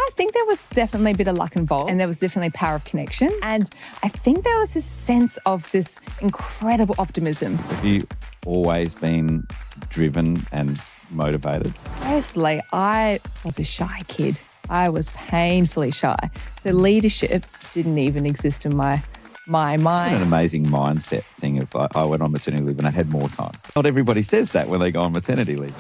I think there was definitely a bit of luck involved, and there was definitely power of connection. And I think there was this sense of this incredible optimism. Have you always been driven and motivated? Firstly, I was a shy kid. I was painfully shy. So leadership didn't even exist in my mind. It's an amazing mindset thing of I went on maternity leave and I had more time. Not everybody says that when they go on maternity leave.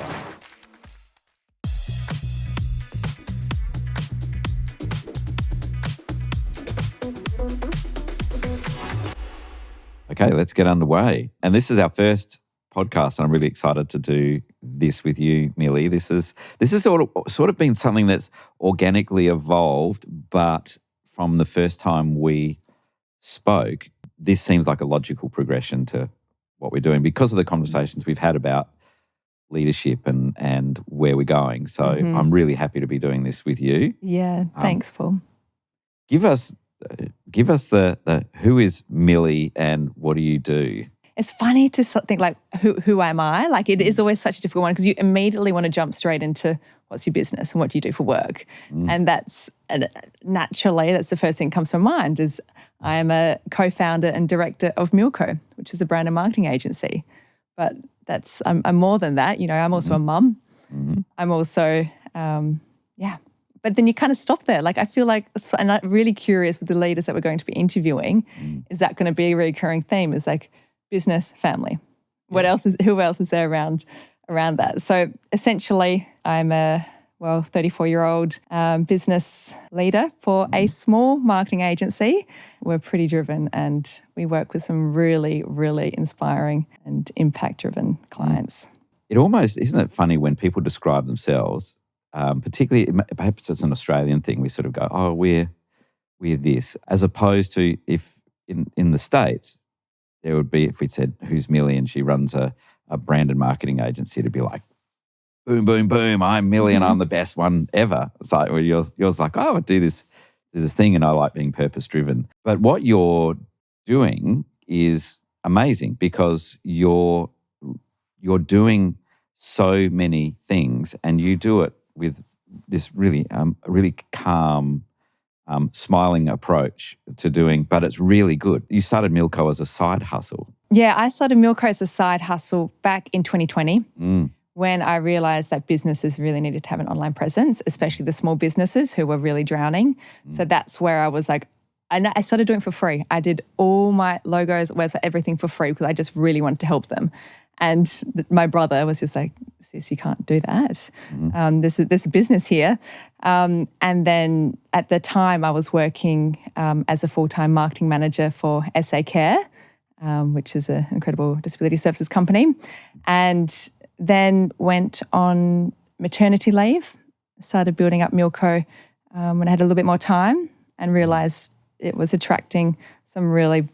Okay, let's get underway. And this is our first podcast, and I'm really excited to do this with you, Milly. This is sort of been something that's organically evolved, but from the first time we spoke, this seems like a logical progression to what we're doing because of the conversations we've had about leadership and where we're going. So I'm really happy to be doing this with you. Yeah, thanks, Paul. Give us the who is Milly and what do you do? It's funny to think like, who am I? Like it is always such a difficult one because you immediately want to jump straight into what's your business and what do you do for work. And that's naturally, that's the first thing that comes to mind is I am a co-founder and director of MILCO, which is a brand and marketing agency. But I'm more than that. You know, I'm also a mum. I'm also, But then you kind of stop there. Like I feel like, and I'm really curious with the leaders that we're going to be interviewing, is that going to be a recurring theme? Is like business, family. Who else is there around that? So essentially I'm a 34-year-old business leader for a small marketing agency. We're pretty driven and we work with some really, really inspiring and impact-driven clients. It almost, isn't it funny when people describe themselves, particularly, perhaps it's an Australian thing, we sort of go, oh, we're this, as opposed to if in the States, there would be, if we said, who's Milly and she runs a brand and marketing agency, to be like, boom, boom, boom, I'm Milly and I'm the best one ever. It's like, well, yours like, oh, I do this thing and I like being purpose-driven. But what you're doing is amazing because you're doing so many things and you do it with this really calm, smiling approach to doing, but it's really good. You started MILCO as a side hustle. Yeah, I started MILCO as a side hustle back in 2020 when I realised that businesses really needed to have an online presence, especially the small businesses who were really drowning. So that's where I was like, and I started doing it for free. I did all my logos, website, everything for free because I just really wanted to help them. And my brother was just like, sis, you can't do that. There's a business here. And then at the time I was working as a full-time marketing manager for SA Care, which is an incredible disability services company, and then went on maternity leave, started building up MILCO when I had a little bit more time and realised it was attracting some really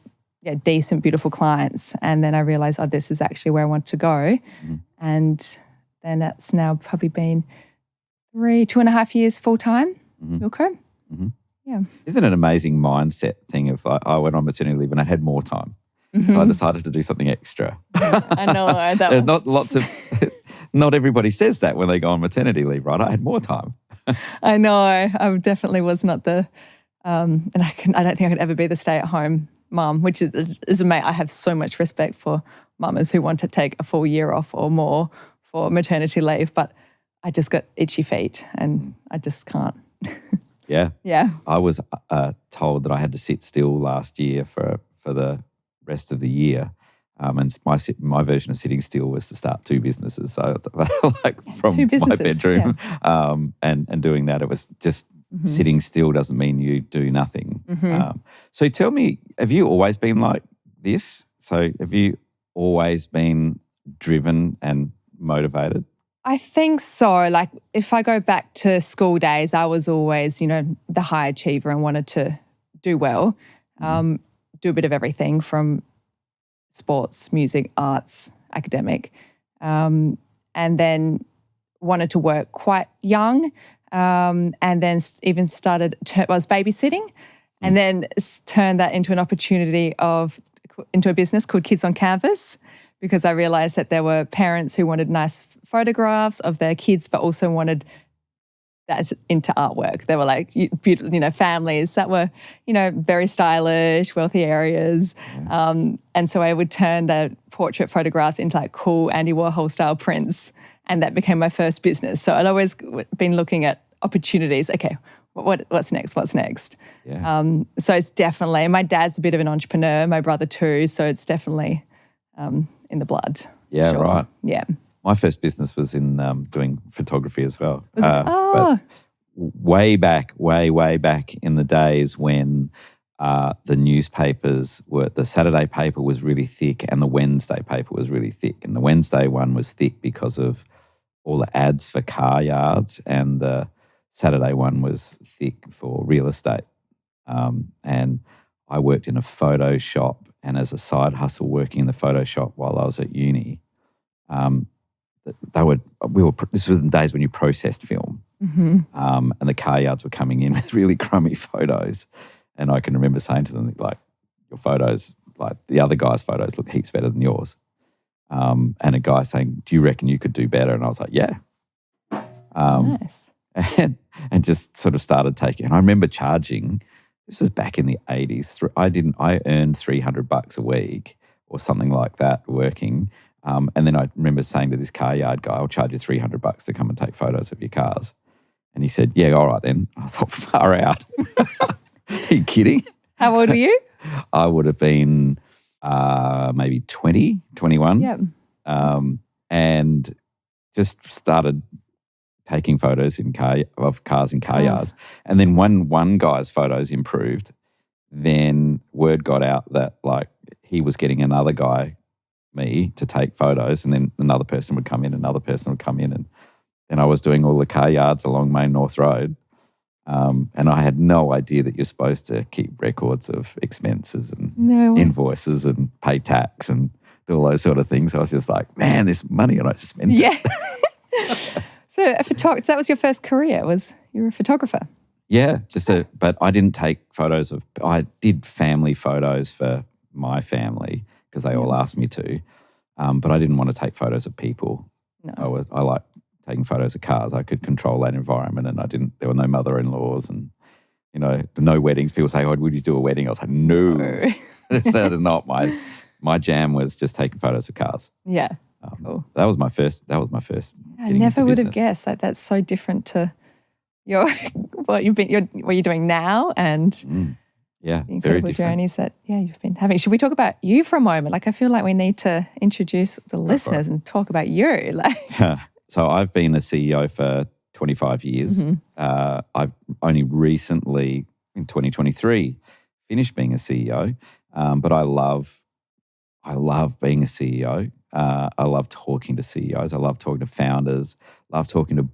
decent, beautiful clients. And then I realised, this is actually where I want to go. And then that's now probably been 2.5 years full-time, MILCO. Yeah. Isn't it an amazing mindset thing of I went on maternity leave and I had more time. So I decided to do something extra. I know. Not everybody says that when they go on maternity leave, right? I had more time. I know. I definitely was not the, and I don't think I could ever be the stay-at-home mum, which is amazing. I have so much respect for mamas who want to take a full year off or more for maternity leave, but I just got itchy feet and I just can't. Yeah. Yeah. I was told that I had to sit still last year for the rest of the year. And my version of sitting still was to start 2 businesses. So like from my bedroom and doing that, it was just sitting still doesn't mean you do nothing. So tell me, have you always been like this? So have you always been driven and motivated? I think so. Like if I go back to school days, I was always, the high achiever and wanted to do well, do a bit of everything from sports, music, arts, academic, and then wanted to work quite young. And then even I was babysitting and then turned that into an opportunity into a business called Kids on Canvas because I realised that there were parents who wanted nice photographs of their kids but also wanted that's into artwork. They were like beautiful, families that were, very stylish, wealthy areas. Yeah. And so I would turn the portrait photographs into like cool Andy Warhol style prints. And that became my first business. So I'd always been looking at opportunities. Okay, what's next? What's next? Yeah. So it's definitely, my dad's a bit of an entrepreneur, my brother too. So it's definitely in the blood. Yeah, sure. right. Yeah. My first business was in doing photography as well. Oh. But way back in the days when the newspapers the Saturday paper was really thick and the Wednesday paper was really thick. And the Wednesday one was thick because of all the ads for car yards, and the Saturday one was thick for real estate. And I worked in a photo shop, and as a side hustle working in the photo shop while I was at uni, this was the days when you processed film, and the car yards were coming in with really crummy photos, and I can remember saying to them, like, your photos, like the other guy's photos look heaps better than yours, and a guy saying, do you reckon you could do better? And I was like, yeah. Nice. And just sort of started taking, and I remember charging, this was back in the 80s, I earned $300 a week or something like that working. And then I remember saying to this car yard guy, I'll charge you $300 to come and take photos of your cars. And he said, yeah, all right then. I thought, far out. Are you kidding? How old were you? I would have been maybe 20, 21. Yeah. And just started taking photos of cars in car yards. And then when one guy's photos improved, then word got out that like he was getting another guy, me, to take photos, and then another person would come in, and then I was doing all the car yards along Main North Road. And I had no idea that you're supposed to keep records of expenses and invoices and pay tax and do all those sort of things. I was just like, man, this money and I just spent it. So that was your first career, you were a photographer? Yeah, but I didn't take photos I did family photos for my family because they all asked me to, but I didn't want to take photos of people. No. I like taking photos of cars. I could control that environment, and there were no mother-in-laws and, no weddings. People say, oh, would you do a wedding? I was like, no. That is not my jam. Was just taking photos of cars. Yeah. Cool. That was my first. I never would have guessed that. That's so different to what you're doing now, and the incredible very different journeys that you've been having. Should we talk about you for a moment? Like, I feel like we need to introduce the listeners and talk about you. Like, so I've been a CEO for 25 years. I've only recently, in 2023, finished being a CEO, but I love being a CEO. I love talking to CEOs. I love talking to founders. Love talking to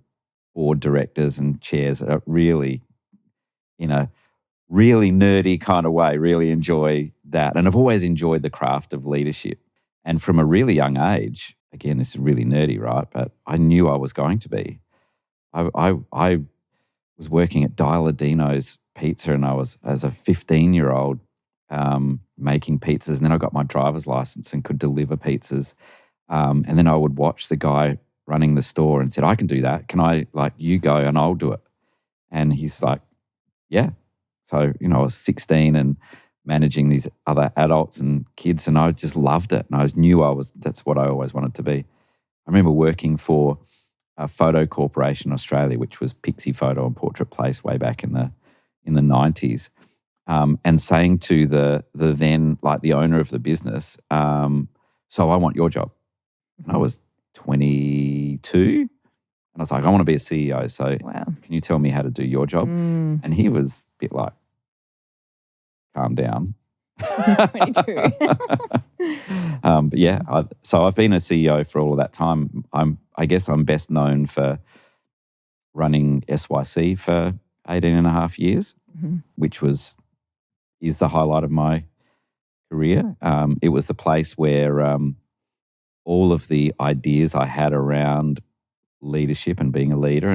board directors and chairs. Really, in a really nerdy kind of way, really enjoy that. And I've always enjoyed the craft of leadership. And from a really young age, again, this is really nerdy, right? But I knew I was going to be. I was working at Dialadino's Pizza, and I was, as a 15-year-old, making pizzas, and then I got my driver's license and could deliver pizzas. And then I would watch the guy running the store and said, I can do that. Can I, you go and I'll do it? And he's like, yeah. So, I was 16 and managing these other adults and kids, and I just loved it. And I knew that's what I always wanted to be. I remember working for a photo corporation in Australia, which was Pixie Photo and Portrait Place way back in the 90s. And saying to the then, the owner of the business, so I want your job. And I was 22, and I was like, I want to be a CEO, so can you tell me how to do your job? And he was a bit like, calm down. 22. But yeah, so I've been a CEO for all of that time. I guess I'm best known for running SYC for 18 and a half years, which is the highlight of my career. It was the place where all of the ideas I had around leadership and being a leader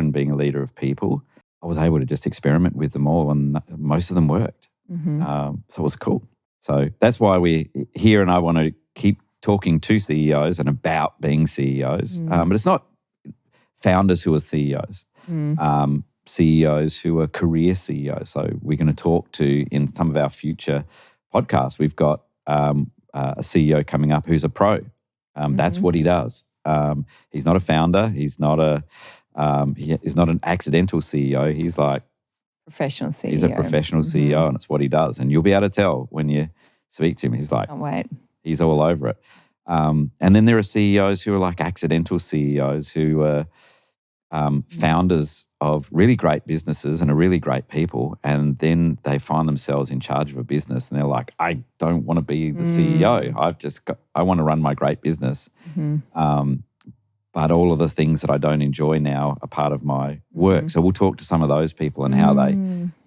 of people, I was able to just experiment with them all, and most of them worked. So it was cool. So that's why we're here, and I want to keep talking to CEOs and about being CEOs. But it's not founders who are CEOs. CEOs who are career CEOs. So we're going to talk to, in some of our future podcasts, we've got a CEO coming up who's a pro. That's what he does. He's not a founder. He's not an accidental CEO. He's like professional CEO. He's a professional CEO, and it's what he does. And you'll be able to tell when you speak to him. He's like, can't wait. He's all over it. And then there are CEOs who are like accidental CEOs who are founders of really great businesses and are really great people, and then they find themselves in charge of a business and they're like, I don't want to be the CEO. I want to run my great business. But all of the things that I don't enjoy now are part of my work. So we'll talk to some of those people and how they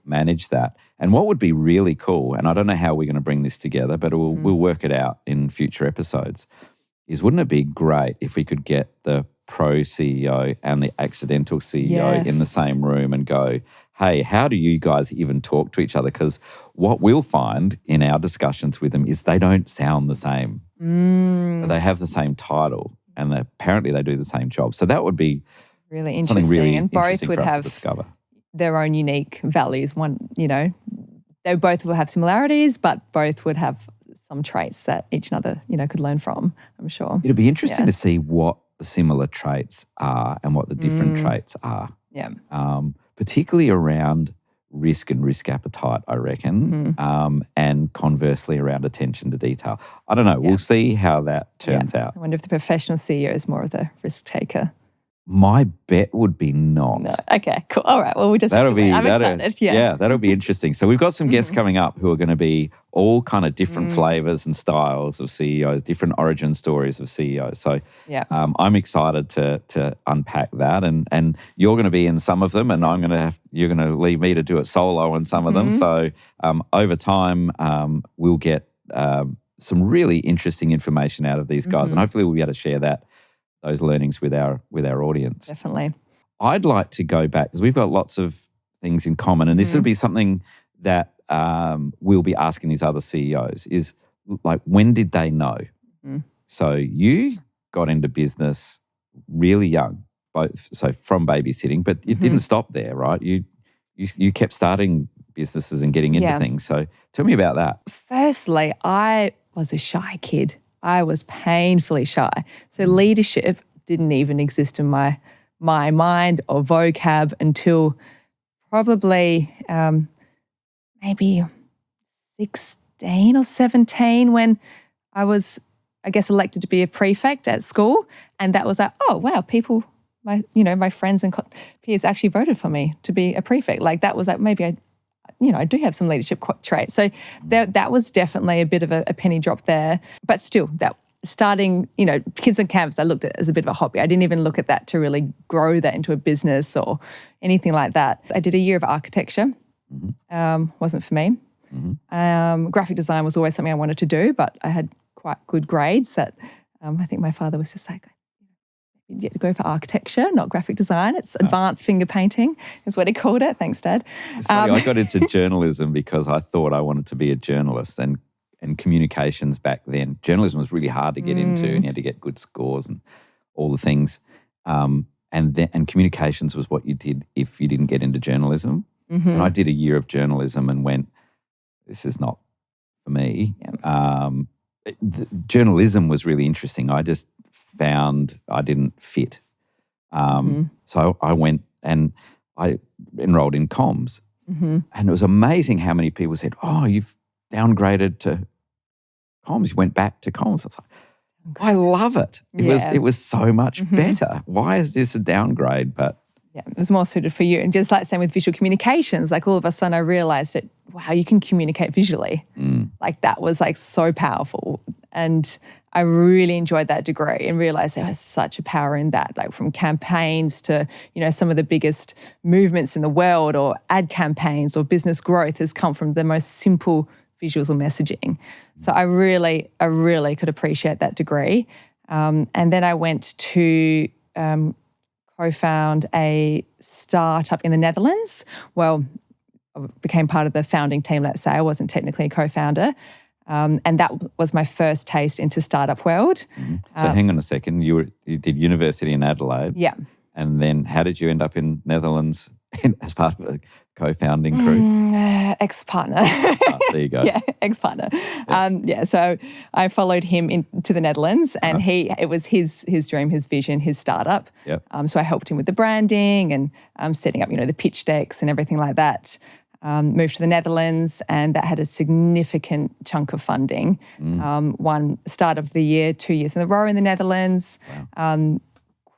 manage that. And what would be really cool, and I don't know how we're going to bring this together, but we'll work it out in future episodes, is wouldn't it be great if we could get the pro CEO and the accidental CEO in the same room and go, hey, how do you guys even talk to each other? Because what we'll find in our discussions with them is they don't sound the same. But they have the same title. And apparently they do the same job. So that would be really interesting. And both would have discover their own unique values. They both will have similarities, but both would have some traits that each other, could learn from, I'm sure. It'd be interesting to see what the similar traits are and what the different traits are. Yeah. Particularly around risk and risk appetite, I reckon, and conversely around attention to detail. I don't know. We'll see how that turns out. I wonder if the professional CEO is more of the risk taker. My bet would be not. No. Okay, cool. All right. Well, I'm excited. That'll be interesting. So we've got some guests coming up who are going to be all kind of different flavors and styles of CEOs, different origin stories of CEOs. So I'm excited to unpack that, and you're going to be in some of them, and you're going to leave me to do it solo on some of them. So over time, we'll get some really interesting information out of these guys, and hopefully we'll be able to share those learnings with our audience. Definitely. I'd like to go back because we've got lots of things in common, and this will be something that we'll be asking these other CEOs is like, when did they know? So you got into business really young, so from babysitting, but it didn't stop there, right? You kept starting businesses and getting into things. So tell me about that. Firstly, I was a shy kid. I was painfully shy. So leadership didn't even exist in my mind or vocab until probably maybe 16 or 17 when I was, I guess, elected to be a prefect at school. And that was like, oh, wow, people, my friends and peers actually voted for me to be a prefect. Like that was like, maybe I do have some leadership traits. So that was definitely a bit of a penny drop there. But still, that starting, kids on campus, I looked at it as a bit of a hobby. I didn't even look at that to really grow that into a business or anything like that. I did a year of architecture. Wasn't for me. Graphic design was always something I wanted to do, but I had quite good grades that I think my father was just like, you get to go for architecture, not graphic design. It's advanced finger painting is what he called it. Thanks, Dad. It's funny, I got into journalism because I thought I wanted to be a journalist, and communications back then. Journalism was really hard to get into, and you had to get good scores and all the things. And communications was what you did if you didn't get into journalism. And I did a year of journalism and went, this is not for me. Journalism was really interesting. I just found I didn't fit. So I went and I enrolled in comms. And it was amazing how many people said, oh, you've downgraded to comms. You went back to comms. I was like, I love it. It was so much better. Why is this a downgrade? But it was more suited for you. And just like same with visual communications, like all of a sudden I realized that, wow, you can communicate visually. Like that was like so powerful. And I really enjoyed that degree and realized there was such a power in that, like from campaigns to, some of the biggest movements in the world or ad campaigns or business growth has come from the most simple visuals or messaging. So I really could appreciate that degree. And then I went to co-found a startup in the Netherlands. Well, I became part of the founding team, let's say. I wasn't technically a co-founder. And that was my first taste into startup world. So hang on a second. You did university in Adelaide. Yeah. And then how did you end up in Netherlands as part of a co-founding crew? Ex-partner. Oh, there you go. Yeah, ex-partner. Yeah. So I followed him into the Netherlands, and it was his dream, his vision, his startup. Yep. So I helped him with the branding and setting up, the pitch decks and everything like that. Moved to the Netherlands, and that had a significant chunk of funding. One start of the year, 2 years in a row in the Netherlands. Wow.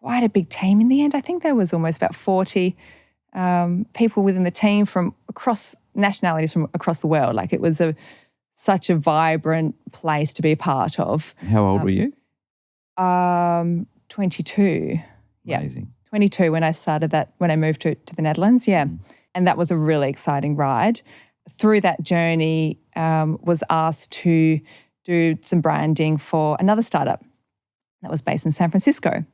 Quite a big team in the end. I think there was almost about 40 people within the team from across nationalities from across the world. Like, it was such a vibrant place to be a part of. How old were you? 22. Amazing. Yeah, 22 when I started that, when I moved to the Netherlands, yeah. And that was a really exciting ride. Through that journey, was asked to do some branding for another startup that was based in San Francisco.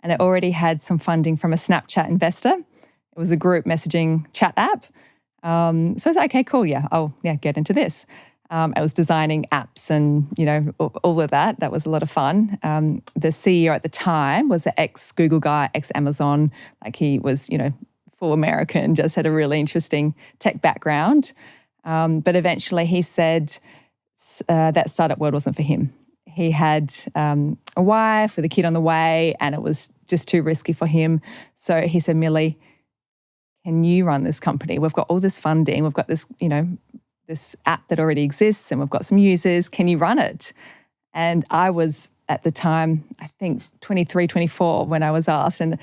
And it already had some funding from a Snapchat investor. It was a group messaging chat app. So I was like, okay, cool, I'll get into this. I was designing apps and, all of that. That was a lot of fun. The CEO at the time was an ex-Google guy, ex-Amazon. Like, he was, full American, just had a really interesting tech background. But eventually he said that startup world wasn't for him. He had a wife with a kid on the way, and it was just too risky for him. So he said, Milly, can you run this company? We've got all this funding. We've got this, this app that already exists, and we've got some users. Can you run it? And I was, at the time, I think 23, 24 when I was asked, and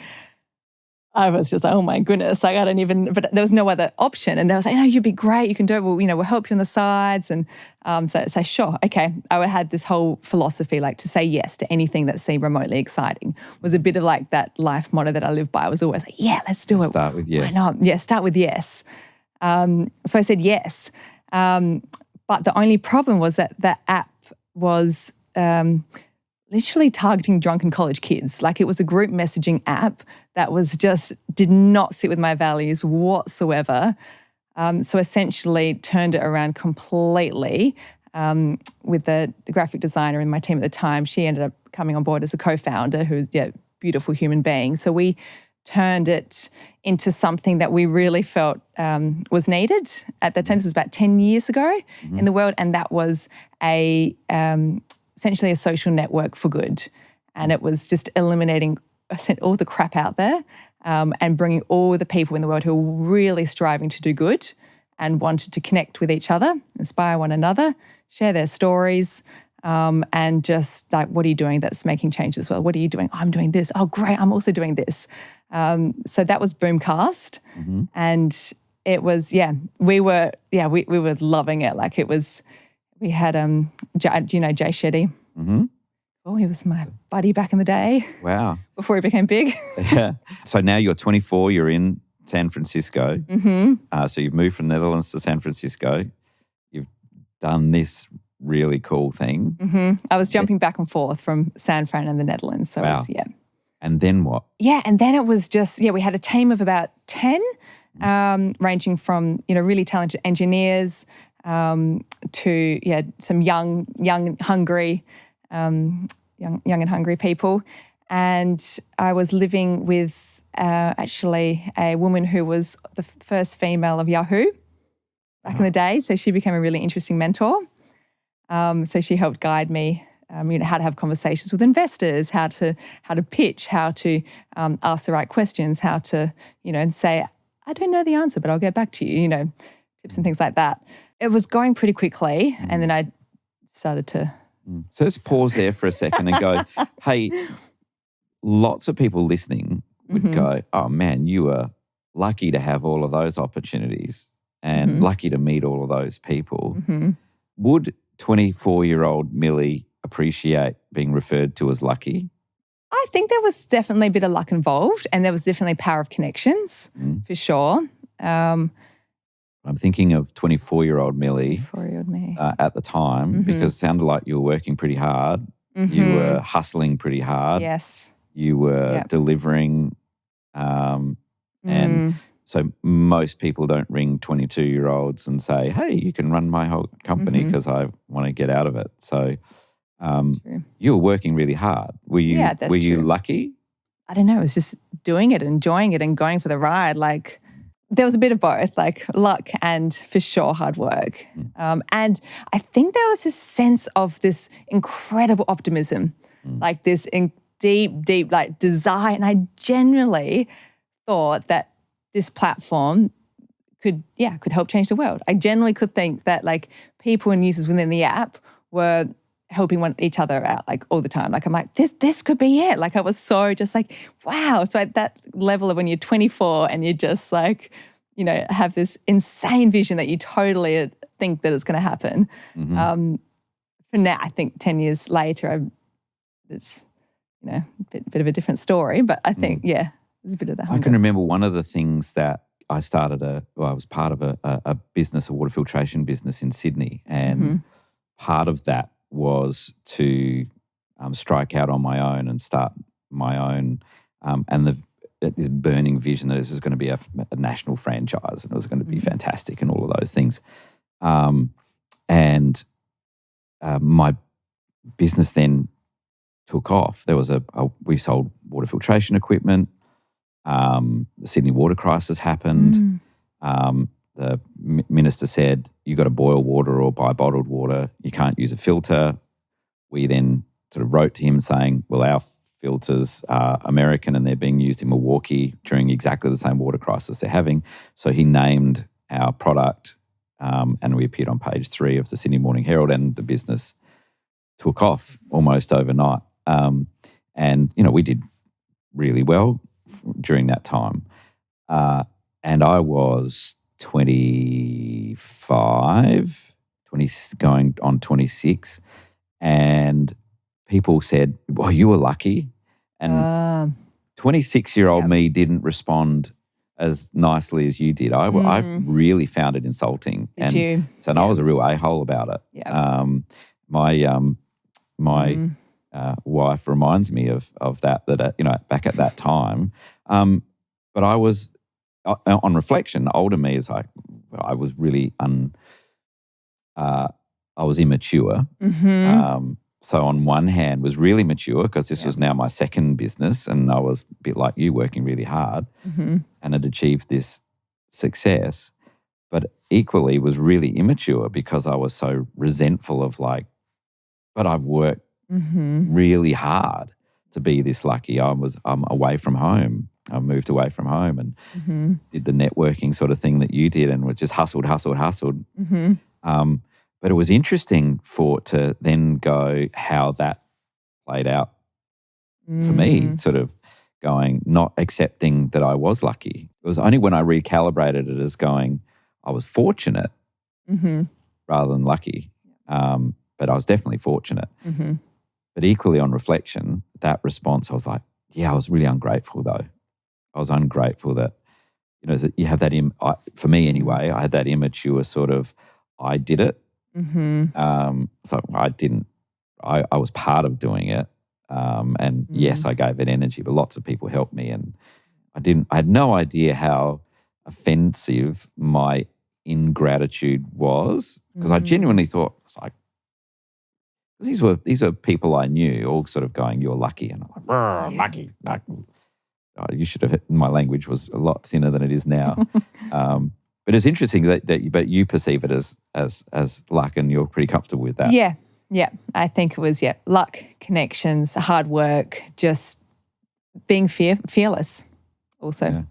I was just like, oh my goodness, I don't even, but there was no other option. And they was like, no, you'd be great. You can do it. We'll help you on the sides. And so sure, okay. I had this whole philosophy, like, to say yes to anything that seemed remotely exciting. Was a bit of like that life motto that I live by. I was always like, yeah, let's do it. Start with yes. Why not? Yeah, start with yes. So I said yes. But the only problem was that that app was literally targeting drunken college kids. Like, it was a group messaging app that was did not sit with my values whatsoever. So essentially turned it around completely with the graphic designer in my team at the time. She ended up coming on board as a co-founder, who's a beautiful human being. So we turned it into something that we really felt was needed. At that time, this was about 10 years ago in the world, and that was essentially a social network for good. And it was just eliminating all the crap out there and bringing all the people in the world who are really striving to do good and wanted to connect with each other, inspire one another, share their stories, and just like, what are you doing that's making change as well? What are you doing? Oh, I'm doing this. Oh, great, I'm also doing this. So that was Boomcast. And it was, we were loving it. Like, it was, we had, Jay Shetty? Oh, he was my buddy back in the day. Wow. Before he became big. Yeah. So now you're 24, you're in San Francisco. So you've moved from Netherlands to San Francisco. You've done this really cool thing. I was jumping back and forth from San Fran and the Netherlands. So wow. It was, And then what? Yeah, and then it was just, we had a team of about 10, ranging from, really talented engineers to, some young, hungry, young and hungry people. And I was living with actually a woman who was the first female of Yahoo back in the day. So she became a really interesting mentor. So she helped guide me, how to have conversations with investors, how to pitch, how to ask the right questions, how to, and say, I don't know the answer, but I'll get back to you, tips and things like that. It was going pretty quickly, and then I started to... So let's pause there for a second and go, hey, lots of people listening would go, oh man, you were lucky to have all of those opportunities and lucky to meet all of those people. Would 24-year-old Milly appreciate being referred to as lucky? I think there was definitely a bit of luck involved, and there was definitely power of connections for sure. I'm thinking of 24-year-old Milly at the time because it sounded like you were working pretty hard. You were hustling pretty hard. Yes. You were delivering. And so most people don't ring 22-year-olds and say, hey, you can run my whole company because I want to get out of it. So you were working really hard. Were you lucky? I don't know, it was just doing it, enjoying it and going for the ride. Like there was a bit of both, like luck and for sure hard work. And I think there was this sense of this incredible optimism, like this deep like desire. And I genuinely thought that this platform could help change the world. I genuinely could think that like people and users within the app were helping each other out like all the time. Like I'm like, this could be it. Like I was so just like, wow. So at that level of when you're 24 and you just like, you know, have this insane vision that you totally think that it's going to happen. For now, I think 10 years later, it's, you know, a bit of a different story. But I think, there's a bit of that hunger. I can remember one of the things that I started I was part of a business, a water filtration business in Sydney. And part of that was to strike out on my own and start my own, and this burning vision that this was going to be a national franchise and it was going to be fantastic and all of those things. And my business then took off. There was we sold water filtration equipment. The Sydney water crisis happened. The minister said, you got to boil water or buy bottled water. You can't use a filter. We then sort of wrote to him saying, well, our filters are American and they're being used in Milwaukee during exactly the same water crisis they're having. So he named our product and we appeared on page 3 of the Sydney Morning Herald and the business took off almost overnight. And, you know, we did really well during that time. And I was 25, going on 26, and people said, well, you were lucky. And 26-year-old me didn't respond as nicely as you did. I really found it insulting. Did you? So I was a real a-hole about it. Yeah. My wife reminds me of that you know, back at that time. But I was, on reflection, older me is like, I was really I was immature. So on one hand was really mature because this was now my second business and I was a bit like you, working really hard and had achieved this success, but equally was really immature because I was so resentful of like, but I've worked really hard to be this lucky. I'm away from home. I moved away from home and did the networking sort of thing that you did and was just hustled. But it was interesting to then go how that played out for me, sort of going, not accepting that I was lucky. It was only when I recalibrated it as going, I was fortunate rather than lucky. But I was definitely fortunate. But equally on reflection, that response, I was like, I was really ungrateful though. I was ungrateful that, you know, you have that, for me anyway, I had that immature sort of, I did it. So I didn't, I was part of doing it. And yes, I gave it energy, but lots of people helped me. And I had no idea how offensive my ingratitude was because I genuinely thought, it's like, these are people I knew all sort of going, you're lucky. And I'm like, lucky. Oh, you should have, my language was a lot thinner than it is now. But it's interesting but you perceive it as luck and you're pretty comfortable with that. Yeah. I think it was, luck, connections, hard work, just being fearless also. Yeah.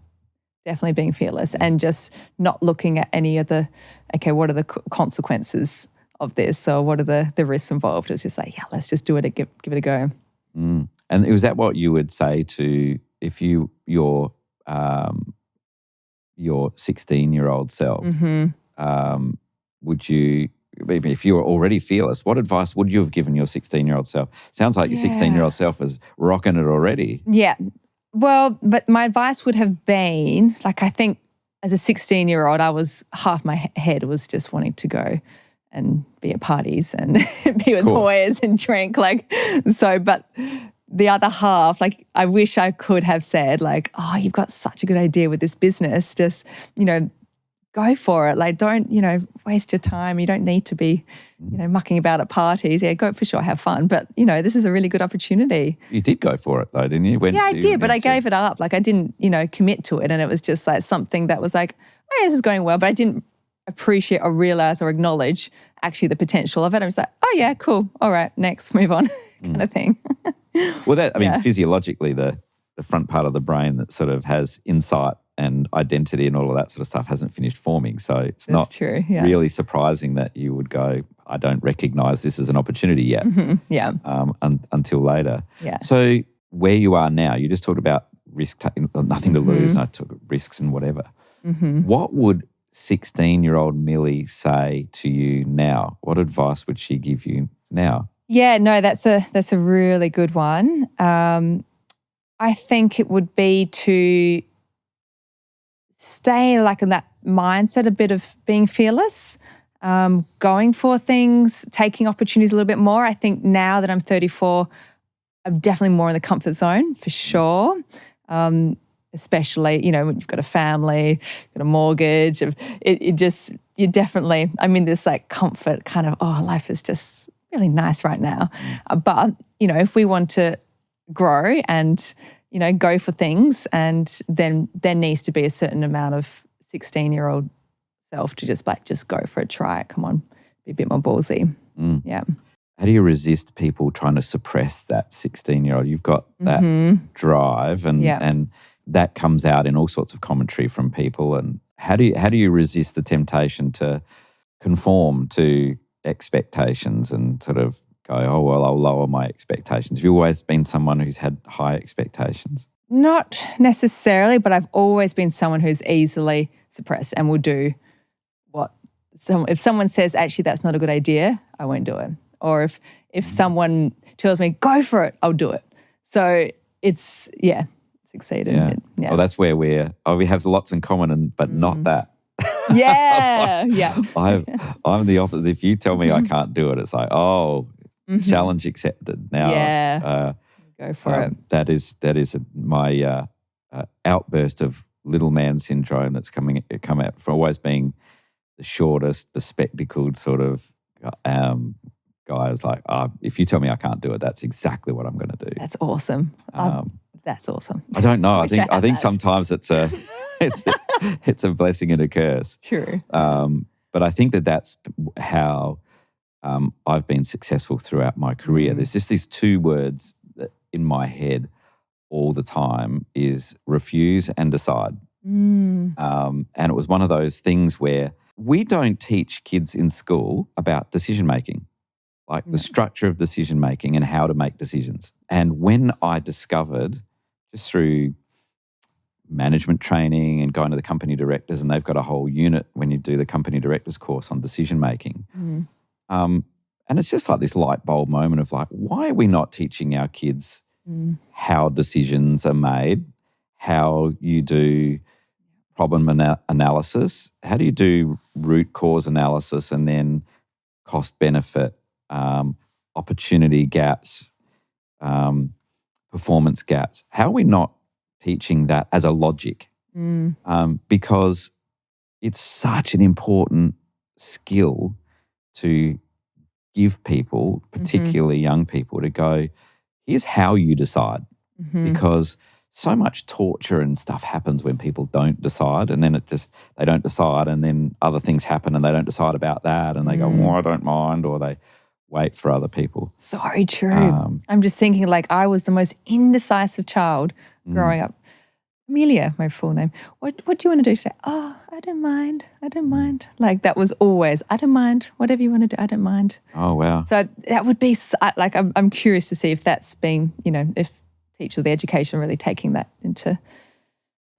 Definitely being fearless and just not looking at any of what are the consequences of this or what are the risks involved. It was just like, let's just do it and give it a go. And was that what you would say to if your 16-year-old self, would you, if you were already fearless, what advice would you have given your 16-year-old self? Sounds like your 16-year-old self is rocking it already. Yeah. Well, but my advice would have been, like, I think as a 16-year-old, I was, half my head was just wanting to go and be at parties and be with boys and drink. Like, so, but the other half, like, I wish I could have said, like, oh, you've got such a good idea with this business. Just, go for it. Like, don't, waste your time. You don't need to be, mucking about at parties. Yeah, go for sure, have fun. But, this is a really good opportunity. You did go for it though, didn't you? I did, but I gave it up. Like I didn't, commit to it. And it was just like something that was like, oh, yeah, this is going well. But I didn't appreciate or realize or acknowledge actually the potential of it. I was like, oh yeah, cool. All right, next, move on kind of thing. Well, physiologically, the front part of the brain that sort of has insight and identity and all of that sort of stuff hasn't finished forming. So it's not true, yeah. really surprising that you would go, I don't recognise this as an opportunity yet. Yeah. Until later. Yeah. So where you are now, you just talked about risk taking, nothing to lose, and I took risks and whatever. What would 16-year-old Milly say to you now? What advice would she give you now? Yeah, no, that's a really good one. I think it would be to stay like in that mindset, a bit of being fearless, going for things, taking opportunities a little bit more. I think now that I'm 34, I'm definitely more in the comfort zone for sure. Especially, when you've got a family, you've got a mortgage, you definitely, I'm in this like comfort kind of, life is just really nice right now. But, if we want to grow and, go for things, and then there needs to be a certain amount of 16-year-old self to just go for it, try it, come on, be a bit more ballsy. Yeah. How do you resist people trying to suppress that 16-year-old? You've got that drive and that comes out in all sorts of commentary from people. And how do you resist the temptation to conform to expectations and sort of go, oh, well, I'll lower my expectations? Have you always been someone who's had high expectations? Not necessarily, but I've always been someone who's easily suppressed and will do if someone says, actually, that's not a good idea, I won't do it. Or if someone tells me, go for it, I'll do it. So it's, succeeded. Yeah. Yeah. Well, that's where we have lots in common, but not that. Yeah, yeah. I'm the opposite. If you tell me I can't do it, it's like, challenge accepted. Now, go for it. That is my outburst of little man syndrome that's come out from always being the shortest, bespectacled sort of guy. Is like, if you tell me I can't do it, that's exactly what I'm going to do. That's awesome. That's awesome. I don't know. I think sometimes it's a blessing and a curse. True. But I think that's how I've been successful throughout my career. There's just these two words that in my head all the time is refuse and decide. And it was one of those things where we don't teach kids in school about decision-making, like the structure of decision-making and how to make decisions. And when I discovered, just through management training and going to the company directors, and they've got a whole unit when you do the company directors course on decision-making. And it's just like this light bulb moment of like, why are we not teaching our kids how decisions are made, how you do problem analysis, how do you do root cause analysis, and then cost benefit, opportunity gaps, performance gaps? How are we not teaching that as a logic? Because it's such an important skill to give people, particularly young people, to go, here's how you decide. Because so much torture and stuff happens when people don't decide, and then they don't decide, and then other things happen and they don't decide about that, and they go, I don't mind, or they wait for other people. So true. I'm just thinking, like, I was the most indecisive child growing up. Amelia, my full name. What do you want to do today? Oh, I don't mind. Like, that was always, I don't mind. Whatever you want to do, I don't mind. Oh, wow. So that would be, like, I'm curious to see if that's being, if teachers, the education really taking that into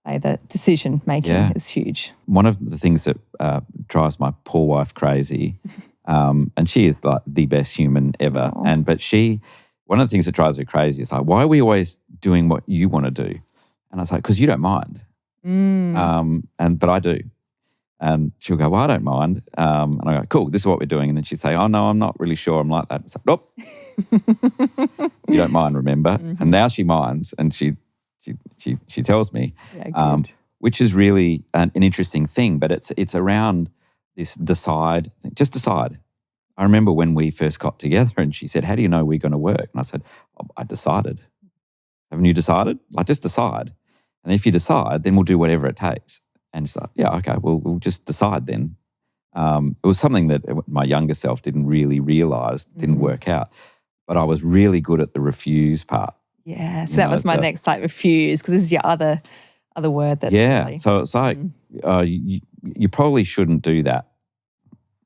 play. The decision making is huge. One of the things that drives my poor wife crazy, and she is like the best human ever, but one of the things that drives her crazy is like, why are we always doing what you want to do? And I was like, because you don't mind. But I do. And she'll go, well, I don't mind. And I go, cool, this is what we're doing. And then she'd say, oh, no, I'm not really sure I'm like that. It's like, nope. You don't mind, remember? And now she minds, and she tells me. Yeah, which is really an interesting thing, but it's around this decide thing. Just decide. I remember when we first got together and she said, how do you know we're going to work? And I said, I decided. Haven't you decided? Like, just decide. And if you decide, then we'll do whatever it takes. And she's like, yeah, okay, we'll just decide then. It was something that my younger self didn't really realise, didn't work out. But I was really good at the refuse part. Yeah, so that was my next, like, refuse, because this is your other word. That's really, so it's like you probably shouldn't do that.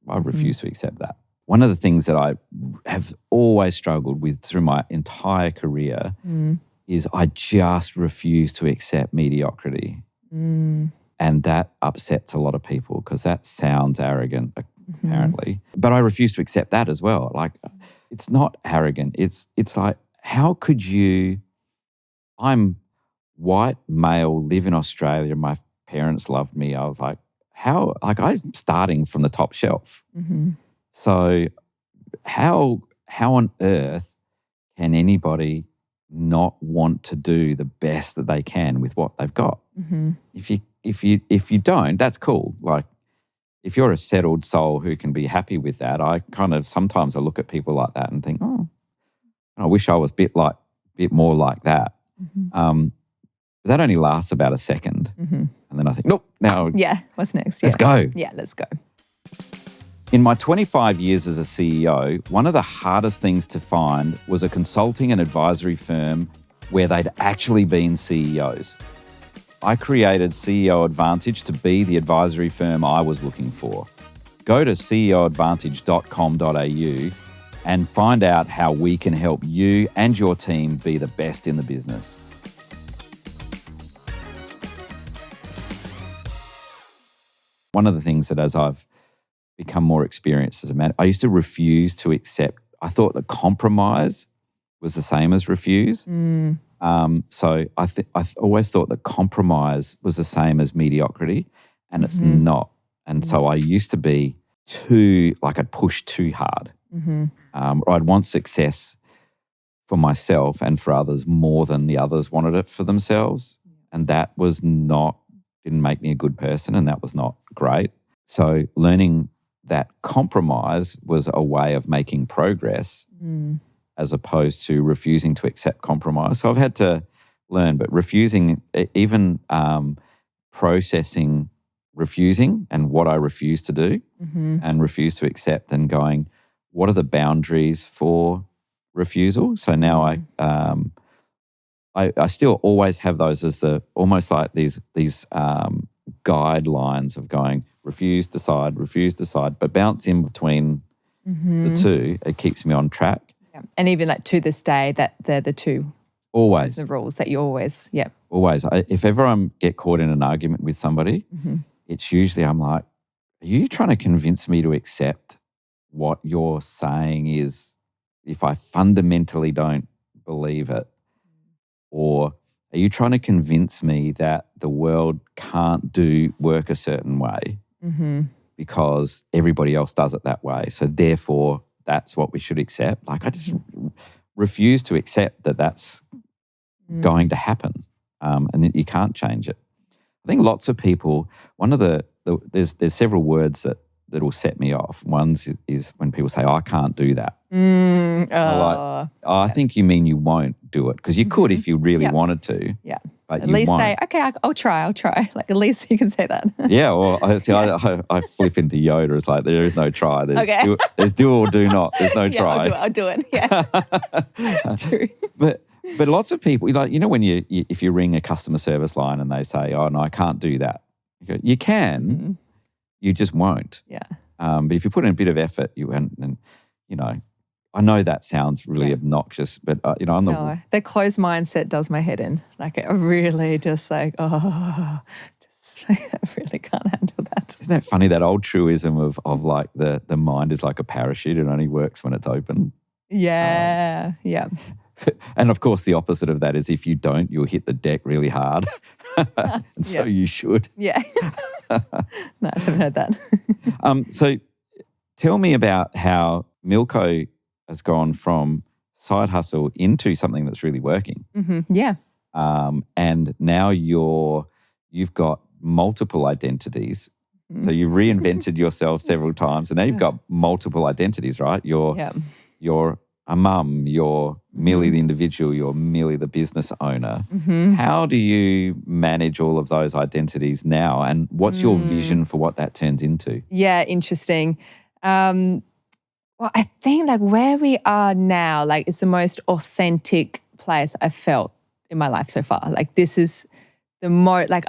I refuse to accept that. One of the things that I have always struggled with through my entire career is I just refuse to accept mediocrity. And that upsets a lot of people because that sounds arrogant, apparently. But I refuse to accept that as well. Like, it's not arrogant. It's like, how could you – I'm white, male, live in Australia. My parents loved me. I was like, how – like, I'm starting from the top shelf. So how on earth can anybody not want to do the best that they can with what they've got? If you don't, that's cool. Like, if you're a settled soul who can be happy with that, I kind of sometimes I look at people like that and think, oh, I wish I was a bit more like that. But that only lasts about a second, and then I think, nope, now what's next? Let's go. Yeah, let's go. In my 25 years as a CEO, one of the hardest things to find was a consulting and advisory firm where they'd actually been CEOs. I created CEO Advantage to be the advisory firm I was looking for. Go to ceoadvantage.com.au and find out how we can help you and your team be the best in the business. One of the things that as I've become more experienced as a man, I used to refuse to accept. I thought that compromise was the same as refuse. So I always thought that compromise was the same as mediocrity, and it's not. And so I used to be I'd push too hard. Or I'd want success for myself and for others more than the others wanted it for themselves. And that didn't make me a good person, and that was not great. So learning that compromise was a way of making progress as opposed to refusing to accept compromise. So I've had to learn, but refusing, even processing refusing and what I refuse to do and refuse to accept, and going, what are the boundaries for refusal? So now I still always have those as almost like these guidelines of going refuse, decide, but bounce in between the two. It keeps me on track. Yeah. And even like to this day, that they're the two. Always. The rules that you always, Always. If ever I get caught in an argument with somebody, it's usually I'm like, are you trying to convince me to accept what you're saying is if I fundamentally don't believe it? Or are you trying to convince me that the world can't work a certain way because everybody else does it that way? So therefore, that's what we should accept. Like, I just refuse to accept that that's going to happen, and that you can't change it. I think lots of people, there's several words that will set me off. One is when people say, I can't do that. I think you mean you won't do it, because you could if you really wanted to. Yeah. But at least won't. say, okay, I'll try. Like, at least you can say that. Yeah, well, I flip into Yoda. It's like, there is no try. There's do or do not. There's no try. I'll do it. Yeah. True. But lots of people, like, when if you ring a customer service line and they say, oh, no, I can't do that. You go, you can, you just won't. Yeah. But if you put in a bit of effort, I know that sounds really obnoxious, but, I'm No, the closed mindset does my head in. Like, it really just like, I really can't handle that. Isn't that funny, that old truism of like the mind is like a parachute, it only works when it's open? Yeah, yeah. And of course, the opposite of that is if you don't, you'll hit the deck really hard. And so you should. Yeah. No, I haven't heard that. So tell me about how MILCO has gone from side hustle into something that's really working. Yeah. And now you're you've got multiple identities. So you reinvented yourself several times, and now you've got multiple identities, right? You're a mum, you're Milly the individual, you're Milly the business owner. How do you manage all of those identities now, and what's your vision for what that turns into? Yeah, interesting. Well, I think like where we are now, like is the most authentic place I've felt in my life so far. Like this is the most, like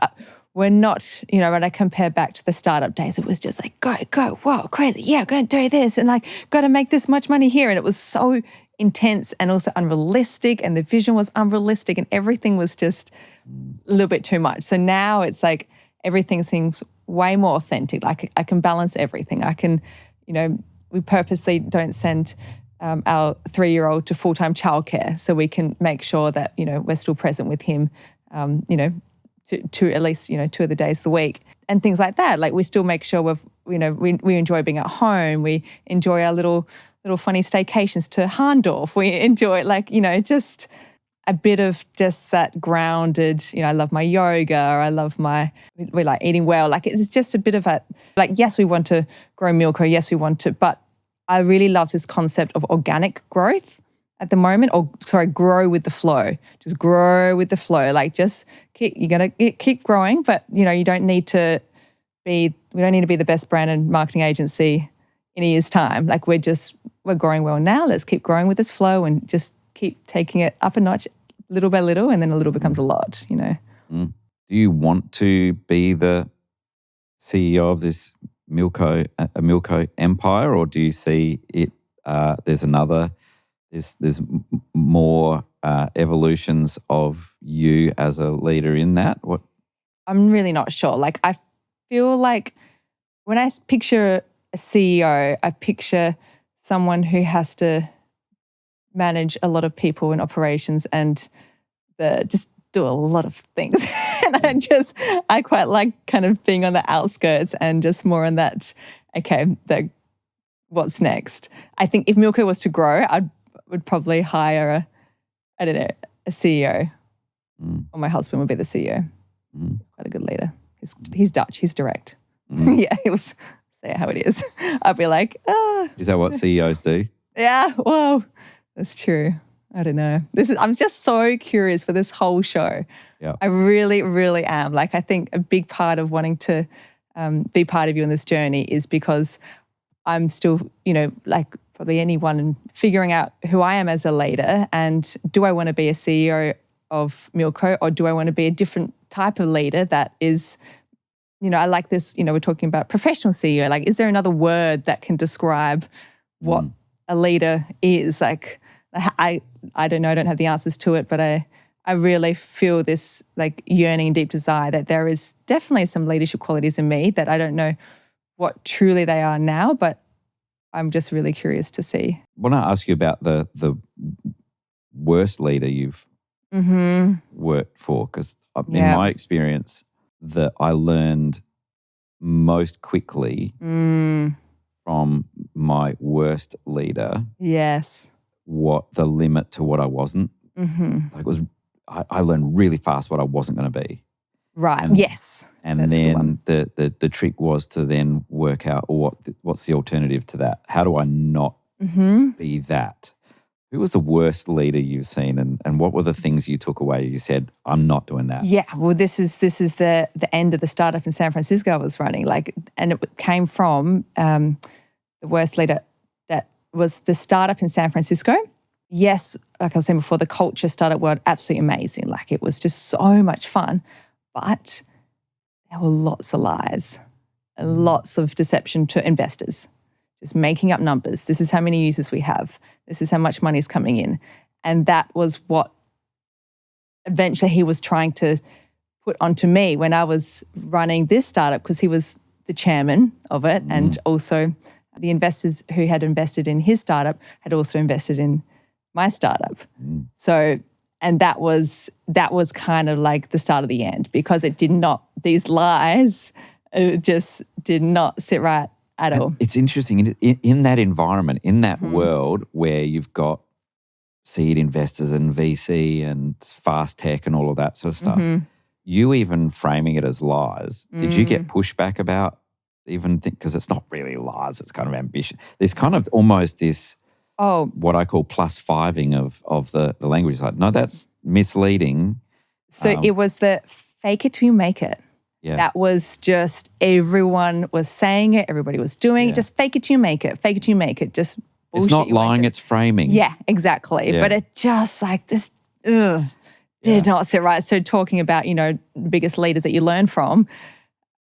we're not, you know, when I compare back to the startup days, it was just like, go, whoa, crazy. Yeah, go and do this and like, got to make this much money here. And it was so intense and also unrealistic, and the vision was unrealistic, and everything was just a little bit too much. So now it's like everything seems way more authentic. Like I can balance everything. I can, you know, we purposely don't send our 3-year-old to full-time childcare so we can make sure that, you know, we're still present with him, you know, to at least, you know, 2 of the days of the week and things like that. Like we still make sure we enjoy being at home. We enjoy our little funny staycations to Harndorf. We enjoy like, you know, just a bit of just that grounded, you know, I love my yoga, or I love we like eating well. Like it's just a bit of a, like, yes, we want to grow MILCO. Yes, we want to, but I really love this concept of organic growth at the moment, grow with the flow. Just grow with the flow. Like just you're going to keep growing, but, you know, we don't need to be the best brand and marketing agency in a year's time. Like we're growing well now. Let's keep growing with this flow and just keep taking it up a notch little by little, and then a little becomes a lot, you know. Do you want to be the CEO of this MILCO empire, or do you see it there's more evolutions of you as a leader in that? What? I'm really not sure. Like I feel like when I picture a CEO, I picture someone who has to manage a lot of people and operations and just do a lot of things. And I quite like kind of being on the outskirts and just more on that, okay, what's next? I think if MILCO was to grow, I would probably hire a CEO. Or my husband would be the CEO. He's quite a good leader. He's Dutch, he's direct. Yeah, he'll say it how it is. I'll be like, Is that what CEOs do? Yeah, well, that's true. I don't know. I'm just so curious for this whole show. Yeah. I really, really am. Like I think a big part of wanting to be part of you in this journey is because I'm still, you know, like probably anyone, and figuring out who I am as a leader, and do I want to be a CEO of MILCO, or do I want to be a different type of leader that is, you know, I like this, you know, we're talking about professional CEO. Like, is there another word that can describe what a leader is? Like, I don't know, I don't have the answers to it, but I really feel this like yearning and deep desire that there is definitely some leadership qualities in me that I don't know what truly they are now, but I'm just really curious to see. I want to ask you about the worst leader you've worked for, because in my experience, that I learned most quickly from my worst leader. Yes. What the limit to what I wasn't. Like I learned really fast what I wasn't going to be. Right. Yes. And then the trick was to then work out what's the alternative to that. How do I not be that? Who was the worst leader you've seen, and what were the things you took away? You said, I'm not doing that. Yeah, well, this is the end of the startup in San Francisco I was running. Like, and it came from the worst leader that was the startup in San Francisco. Yes, like I was saying before, the culture startup world, absolutely amazing. Like it was just so much fun, but there were lots of lies and lots of deception to investors. Just making up numbers. This is how many users we have. This is how much money is coming in. And that was what eventually he was trying to put onto me when I was running this startup, because he was the chairman of it. And also the investors who had invested in his startup had also invested in my startup. So, and that was kind of like the start of the end, because it did not, these lies just did not sit right at all. It's interesting in that environment, in that world where you've got seed investors and VC and fast tech and all of that sort of stuff. you even framing it as lies, did you get pushback about even think, because it's not really lies, it's kind of ambition. There's kind of almost this what I call +5ing of the language. It's like, no, that's misleading. So it was the fake it till you make it. Yeah. That was just everyone was saying it, everybody was doing it. Just fake it till you make it, fake it till you make it. Just bullshit. It's not lying, it's framing. Yeah, exactly. Yeah. But it just like this did not sit right. So talking about, the biggest leaders that you learn from,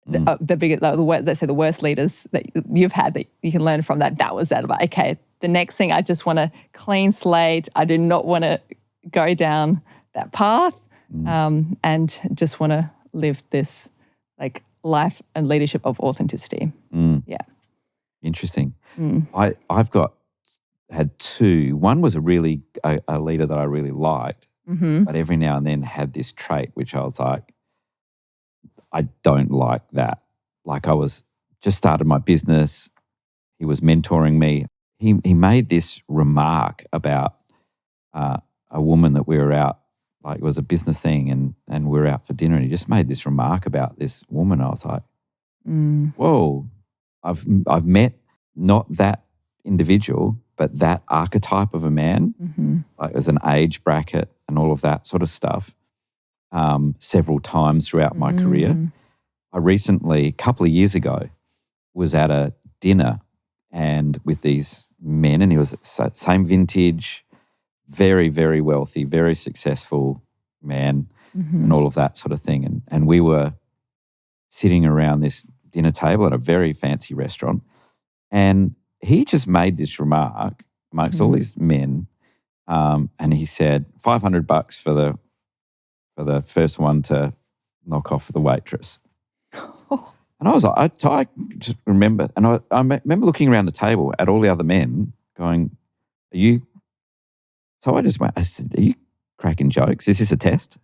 let's say the worst leaders that you've had that you can learn from, that was that about, okay, the next thing I just want a clean slate. I do not want to go down that path and just want to live this like life and leadership of authenticity. Yeah. Interesting. I've had two. One was a leader that I really liked, but every now and then had this trait which I was like, I don't like that. Like I was just started my business. He was mentoring me. He made this remark about a woman that we were out, like it was a business thing and we were out for dinner, and he just made this remark about this woman. I was like, whoa, I've met not that individual, but that archetype of a man, like as an age bracket and all of that sort of stuff, several times throughout my career. I recently, a couple of years ago, was at a dinner and with these men, and he was same vintage, very, very wealthy, very successful man and all of that sort of thing. And we were sitting around this dinner table at a very fancy restaurant, and he just made this remark amongst all these men, and he said, $500 for the first one to knock off the waitress. And I was like, I just remember, and I remember looking around the table at all the other men going, are you, so I said, are you cracking jokes? Is this a test?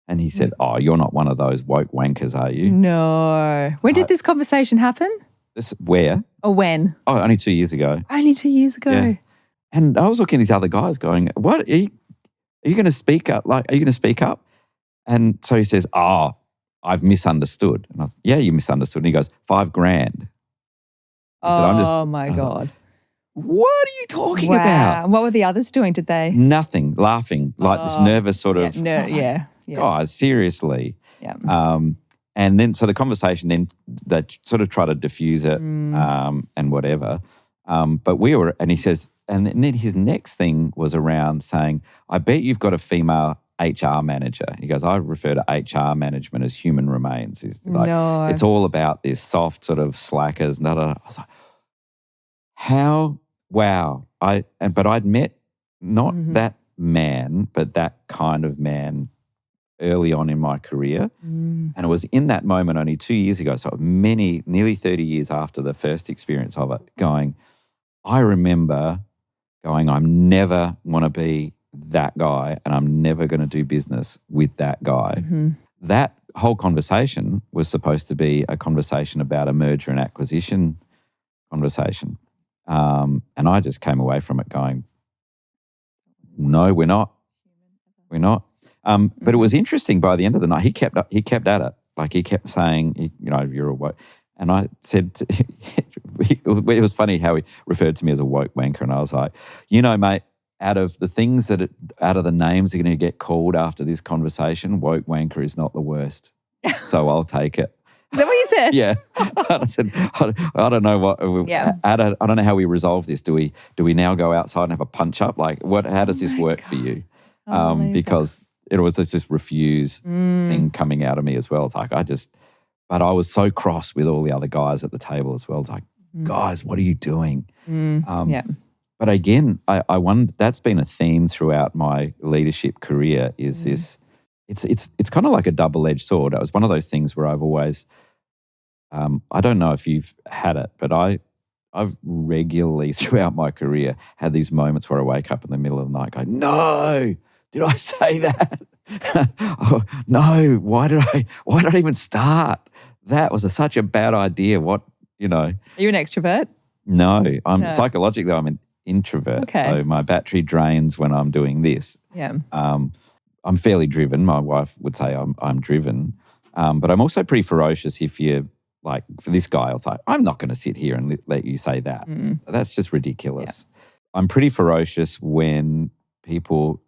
And he said, oh, you're not one of those woke wankers, are you? No. When did this conversation happen? Where? Or when? Oh, only 2 years ago. Only 2 years ago. Yeah. And I was looking at these other guys going, what, are you going to speak up? Like, are you going to speak up? And so he says, oh, I've misunderstood. And I was, yeah, you misunderstood. And he goes, $5,000. Oh my God. Like, what are you talking about? And what were the others doing? Did they? Nothing, laughing, like this nervous sort of, yeah. Guys, seriously. Yeah. And then, so the conversation then, they sort of try to diffuse it and whatever. But and he says, and then his next thing was around saying, I bet you've got a female HR manager. He goes, I refer to HR management as human remains. It's like, it's all about this soft sort of slackers. I was like, how, wow. But I'd met not that man, but that kind of man early on in my career. And it was in that moment only 2 years ago, so nearly 30 years after the first experience of it, I remember going, I'm never want to be that guy and I'm never going to do business with that guy. That whole conversation was supposed to be a conversation about a merger and acquisition conversation. And I just came away from it going, no, we're not. We're not. But it was interesting. By the end of the night, he kept at it. Like he kept saying, you're a woke. And I said, it was funny how he referred to me as a woke wanker. And I was like, mate, out of the things out of the names that are going to get called after this conversation, woke wanker is not the worst. So I'll take it. Is that what you said? Yeah. And I said, I don't know what. I don't know how we resolve this. Do we now go outside and have a punch up? Like, how does this work for you? Because it was this refuse thing coming out of me as well. It's like but I was so cross with all the other guys at the table as well. It's like, guys, what are you doing? But again, I wonder, that's been a theme throughout my leadership career is this, it's kind of like a double-edged sword. It was one of those things where I've always, I don't know if you've had it, but I've regularly throughout my career had these moments where I wake up in the middle of the night going, no, did I say that? Oh, no, why did I even start? That was such a bad idea. What, Are you an extrovert? No, psychologically I'm an introvert. Okay. So my battery drains when I'm doing this. Yeah. I'm fairly driven. My wife would say I'm driven. But I'm also pretty ferocious if you're like, for this guy, I was like, I'm not going to sit here and let you say that. That's just ridiculous. Yeah. I'm pretty ferocious when people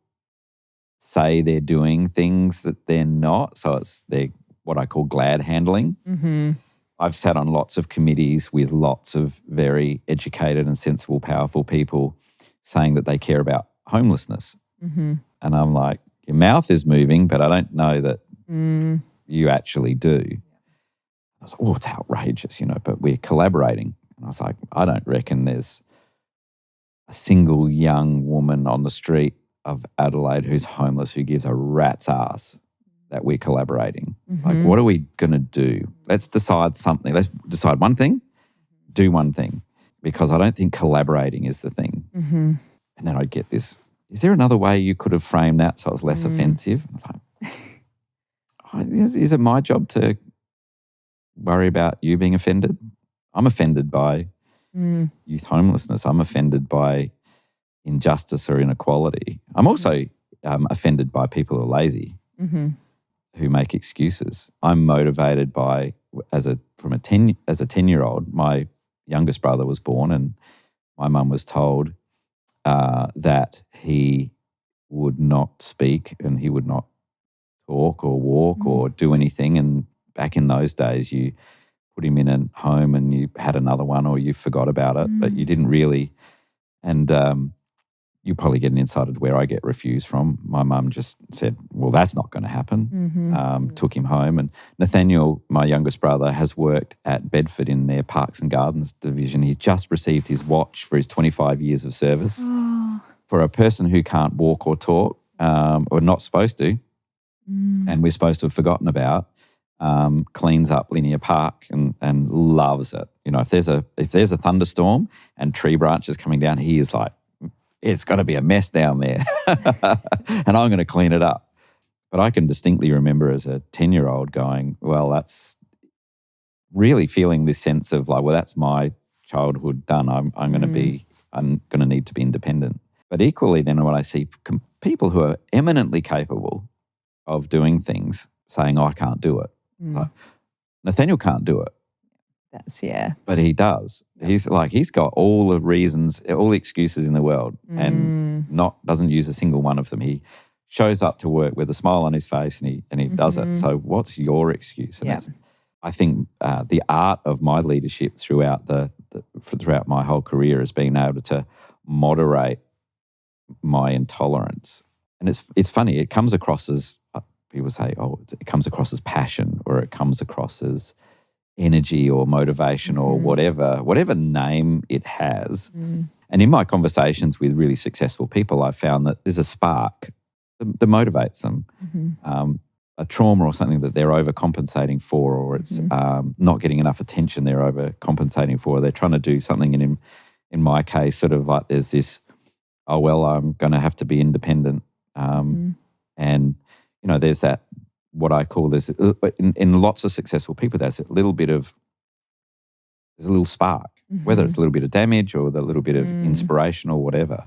say they're doing things that they're not. So they're what I call glad handling. Mm-hmm. I've sat on lots of committees with lots of very educated and sensible, powerful people saying that they care about homelessness. Mm-hmm. And I'm like, your mouth is moving, but I don't know that you actually do. I was like, oh, it's outrageous, but we're collaborating. And I was like, I don't reckon there's a single young woman on the street of Adelaide who's homeless who gives a rat's ass that we're collaborating. Mm-hmm. Like, what are we going to do? Let's decide something. Let's decide one thing, do one thing, because I don't think collaborating is the thing. Mm-hmm. And then I'd get this, is there another way you could have framed that so it was less offensive? I was like, is it my job to worry about you being offended? I'm offended by youth homelessness. I'm offended by injustice or inequality. I'm also offended by people who are lazy, who make excuses. I'm motivated by, as a 10-year-old, my youngest brother was born and my mum was told that he would not speak and he would not talk or walk or do anything. And back in those days, you put him in a home and you had another one or you forgot about it, but you didn't really. And you probably get an insight into where I get refused from. My mum just said, well, that's not going to happen. Took him home. And Nathaniel, my youngest brother, has worked at Bedford in their Parks and Gardens division. He just received his watch for his 25 years of service. For a person who can't walk or talk or not supposed to, and we're supposed to have forgotten about, cleans up Linear Park and loves it. If there's a thunderstorm and tree branches coming down, he is like, it's going to be a mess down there and I'm going to clean it up. But I can distinctly remember as a 10-year-old going, well, that's really feeling this sense of like, well, that's my childhood done. I'm going to need to be independent. But equally then when I see people who are eminently capable of doing things saying, oh, I can't do it. Like, Nathaniel can't do it. But he does. Yep. He's got all the reasons, all the excuses in the world and doesn't use a single one of them. He shows up to work with a smile on his face and he does it. So what's your excuse? And I think the art of my leadership throughout throughout my whole career has been able to moderate my intolerance. And it's funny, it comes across as, people say, oh, it comes across as passion or it comes across as energy or motivation or whatever name it has. And in my conversations with really successful people, I've found that there's a spark that motivates them. A trauma or something that they're overcompensating for, or it's not getting enough attention they're overcompensating for. They're trying to do something, and in my case, sort of like there's this, oh, well, I'm going to have to be independent. And, there's that, what I call this, in lots of successful people, there's a little spark, whether it's a little bit of damage or a little bit of inspiration or whatever.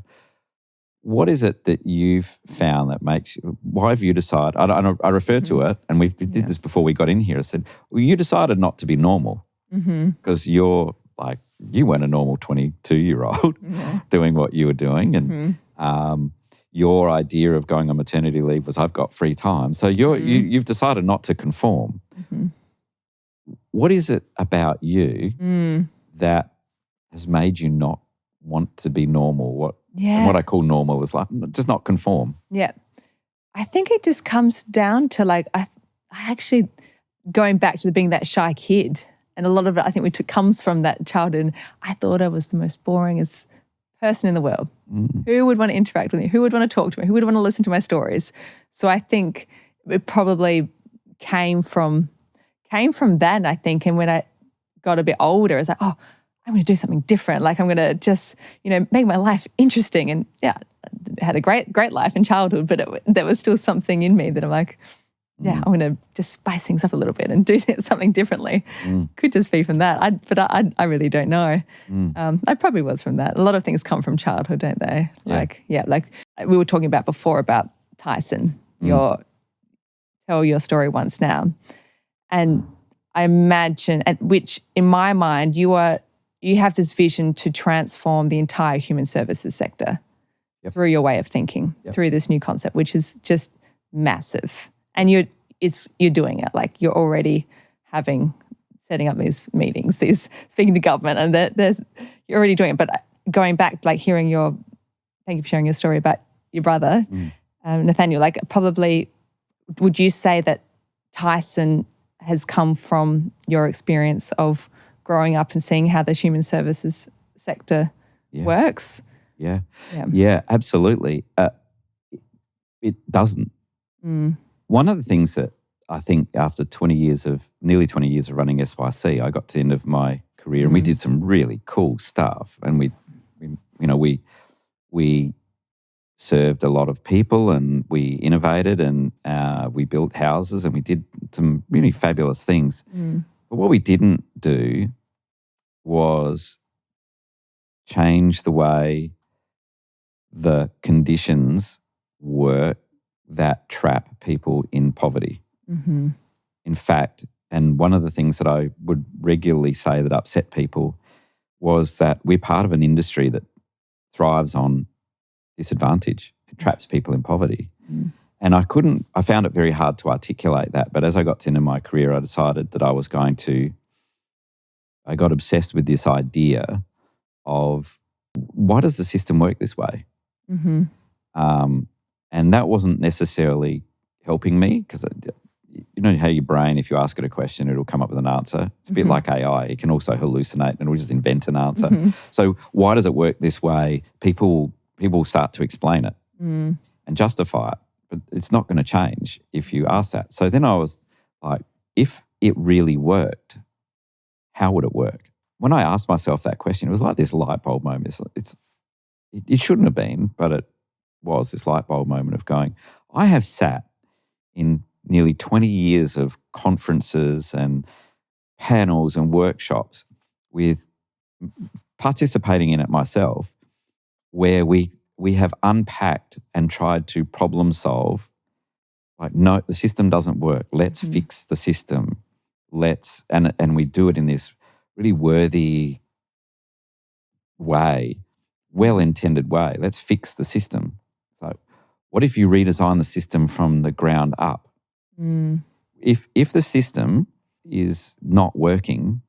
What is it that you've found that makes you, why have you decided, I referred to it, and we did this before we got in here, I said, well, you decided not to be normal because you're like, you weren't a normal 22-year-old doing what you were doing. And your idea of going on maternity leave was, I've got free time. So you've decided not to conform. What is it about you that has made you not want to be normal? What I call normal is like, just not conform. Yeah. I think it just comes down to like, I actually, going back to being that shy kid, and a lot of it I think comes from that childhood. I thought I was the most boringest person in the world. Who would want to interact with me? Who would want to talk to me? Who would want to listen to my stories? So I think it probably came from that, I think. And when I got a bit older, I was like, oh, I'm going to do something different. Like I'm going to just, make my life interesting. And I had a great life in childhood, but there was still something in me that I'm like, I'm going to just spice things up a little bit and do something differently. Could just be from that. But I really don't know. I probably was from that. A lot of things come from childhood, don't they? Yeah. Like we were talking about before about Tyson tell your story once now. And I imagine, which in my mind, you have this vision to transform the entire human services sector through your way of thinking, through this new concept, which is just massive. And you're doing it. Like you're already setting up these meetings, speaking to government, and you're already doing it. But going back, like thank you for sharing your story about your brother, Nathaniel. Like probably, would you say that Tyson has come from your experience of growing up and seeing how the human services sector works? Yeah, absolutely. It doesn't. One of the things that I think after nearly 20 years of running SYC, I got to the end of my career and we did some really cool stuff. And we served a lot of people and we innovated and we built houses and we did some really fabulous things. But what we didn't do was change the way the conditions work that trap people in poverty. In fact, and one of the things that I would regularly say that upset people was that we're part of an industry that thrives on disadvantage. It traps people in poverty. And I found it very hard to articulate that. But as I got to the end of my career, I decided that I got obsessed with this idea of why does the system work this way? And that wasn't necessarily helping me because you know how your brain, if you ask it a question, it'll come up with an answer. It's a bit like AI. It can also hallucinate and it'll just invent an answer. So why does it work this way? People start to explain it and justify it, but it's not going to change if you ask that. So then I was like, if it really worked, how would it work? When I asked myself that question, it was like this light bulb moment. It shouldn't have been, but it was this light bulb moment of going, I have sat in nearly 20 years of conferences and panels and workshops with participating in it myself, where we have unpacked and tried to problem solve, like, no, the system doesn't work. Let's fix the system. And we do it in this really worthy way, well-intended way. Let's fix the system. So what if you redesign the system from the ground up? If the system is not working,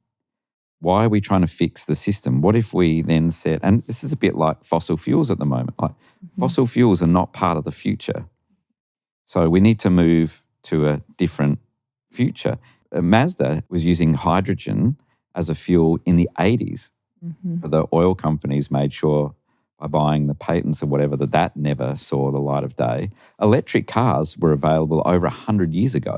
why are we trying to fix the system? What if we then said, and this is a bit like fossil fuels at the moment, like fossil fuels are not part of the future. So we need to move to a different future. Mazda was using hydrogen as a fuel in the 80s. But the oil companies made sure by buying the patents or whatever that never saw the light of day. Electric cars were available over 100 years ago.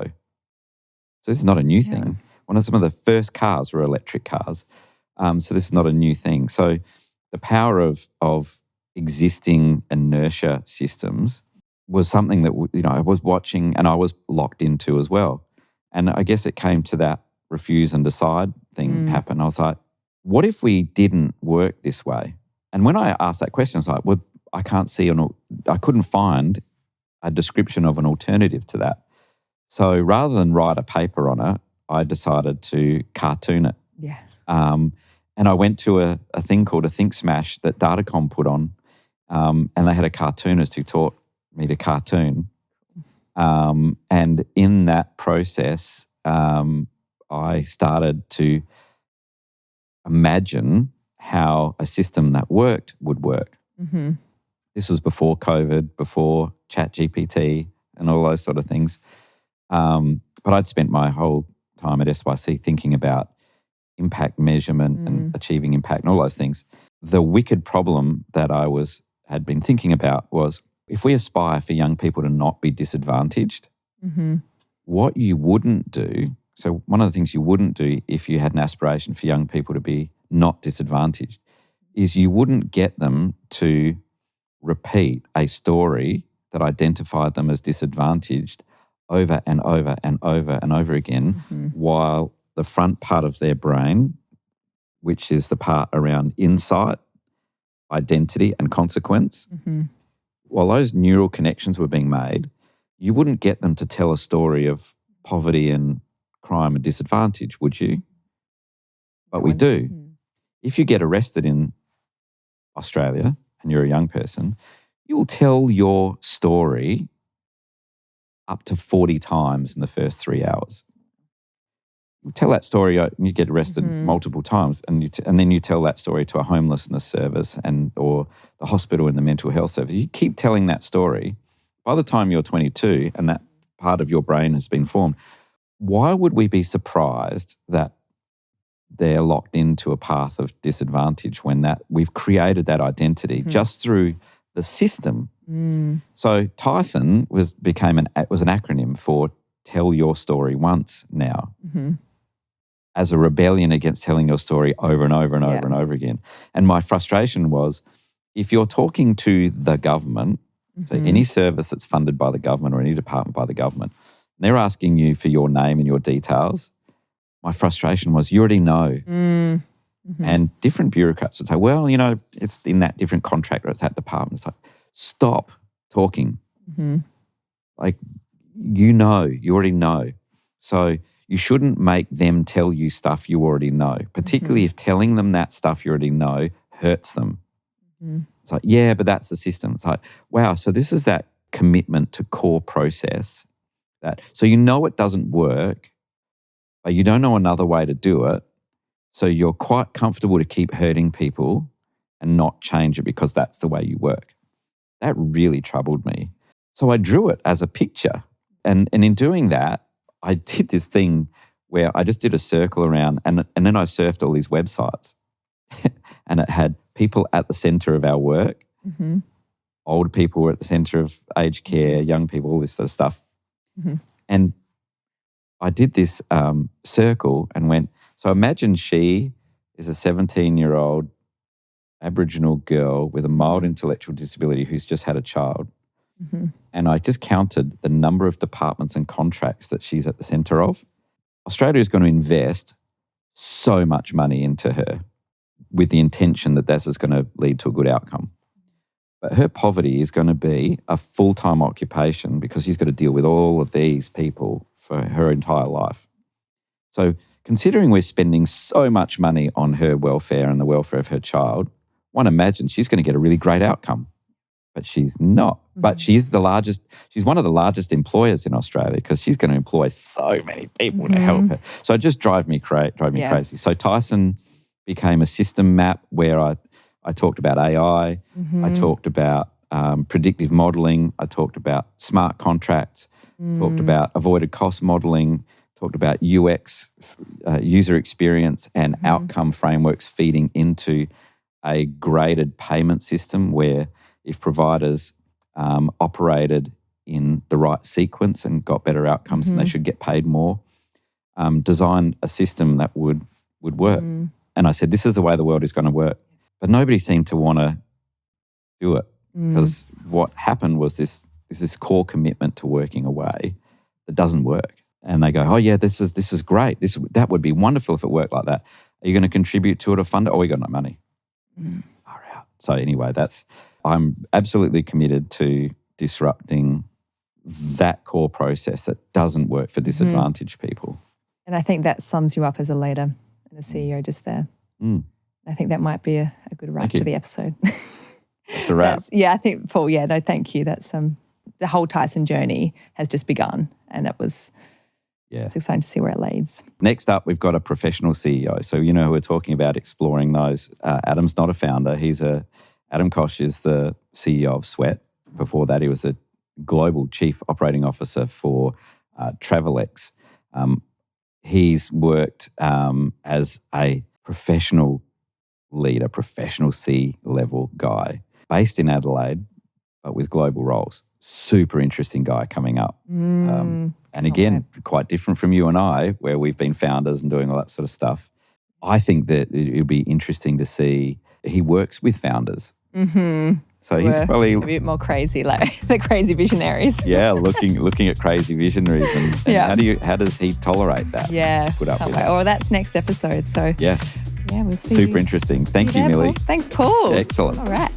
So this is not a new thing. Some of the first cars were electric cars. So this is not a new thing. So the power of existing inertia systems was something that I was watching and I was locked into as well. And I guess it came to that refuse and decide thing happen. I was like, what if we didn't work this way? And when I asked that question, I was like, well, I couldn't find a description of an alternative to that. So rather than write a paper on it, I decided to cartoon it. Yeah. And I went to a thing called a Think Smash that Datacom put on, and they had a cartoonist who taught me to cartoon. And in that process, I started to imagine how a system that worked would work. This was before COVID, before ChatGPT and all those sort of things. But I'd spent my whole time at SYC thinking about impact measurement and achieving impact and all those things. The wicked problem that I had been thinking about was, if we aspire for young people to not be disadvantaged, what you wouldn't do, so one of the things you wouldn't do if you had an aspiration for young people to be not disadvantaged, is you wouldn't get them to repeat a story that identified them as disadvantaged over and over and over and over again, while the front part of their brain, which is the part around insight, identity and consequence, while those neural connections were being made, you wouldn't get them to tell a story of poverty and crime and disadvantage, would you? But we do. If you get arrested in Australia and you're a young person, you'll tell your story up to 40 times in the first 3 hours. You tell that story and you get arrested multiple times, and then you tell that story to a homelessness service or the hospital and the mental health service. You keep telling that story. By the time you're 22 and that part of your brain has been formed, why would we be surprised that they're locked into a path of disadvantage when that we've created that identity just through the system? So Tyson was an acronym for Tell Your Story Once now, as a rebellion against telling your story over and over and over and over again. And my frustration was, if you're talking to the government, so any service that's funded by the government or any department by the government, they're asking you for your name and your details. My frustration was, you already know. And different bureaucrats would say, well, it's in that different contract or it's that department. It's like, stop talking. Like, you already know. So you shouldn't make them tell you stuff you already know, particularly if telling them that stuff you already know hurts them. It's like, yeah, but that's the system. It's like, wow, so this is that commitment to core process. So you know it doesn't work, but you don't know another way to do it. So you're quite comfortable to keep hurting people and not change it because that's the way you work. That really troubled me. So I drew it as a picture. And in doing that, I did this thing where I just did a circle around and then I surfed all these websites and it had people at the centre of our work. Old people were at the centre of aged care, young people, all this sort of stuff. And I did this circle and went, so imagine she is a 17-year-old Aboriginal girl with a mild intellectual disability who's just had a child. And I just counted the number of departments and contracts that she's at the centre of. Australia is going to invest so much money into her with the intention that this is going to lead to a good outcome. But her poverty is going to be a full-time occupation because she's got to deal with all of these people for her entire life. So considering we're spending so much money on her welfare and the welfare of her child, one imagines she's going to get a really great outcome. But she's not. But she's one of the largest employers in Australia because she's going to employ so many people to help her. So it just drove me crazy. So Tyson became a system map where I talked about AI, I talked about predictive modelling, I talked about smart contracts, talked about avoided cost modelling, talked about UX, user experience and outcome frameworks feeding into a graded payment system where if providers operated in the right sequence and got better outcomes, then they should get paid more. Designed a system that would work. And I said, this is the way the world is going to work. But nobody seemed to want to do it because what happened was this core commitment to working away that doesn't work. And they go, oh yeah, this is great. That would be wonderful if it worked like that. Are you going to contribute to it or fund it? Oh, we got no money. Far out. So anyway, I'm absolutely committed to disrupting that core process that doesn't work for disadvantaged people. And I think that sums you up as a leader and a CEO just there. I think that might be a good wrap to the episode. That's a wrap. I think, Paul, thank you. That's the whole Tyson journey has just begun and it's exciting to see where it leads. Next up, we've got a professional CEO. So, we're talking about exploring those. Adam's not a founder. Adam Koch is the CEO of Sweat. Before that, he was the global chief operating officer for Travelex. He's worked as a professional leader, professional C-level guy, based in Adelaide, but with global roles. Super interesting guy coming up. And again, quite different from you and I, where we've been founders and doing all that sort of stuff. I think that it'll be interesting to see, he works with founders. So he's probably a bit more crazy, like the crazy visionaries. looking at crazy visionaries, and how does he tolerate that? Put up with it. Well, that's next episode. So we'll see. Super interesting. Thank you, Milly. Paul. Thanks, Paul. Excellent. All right.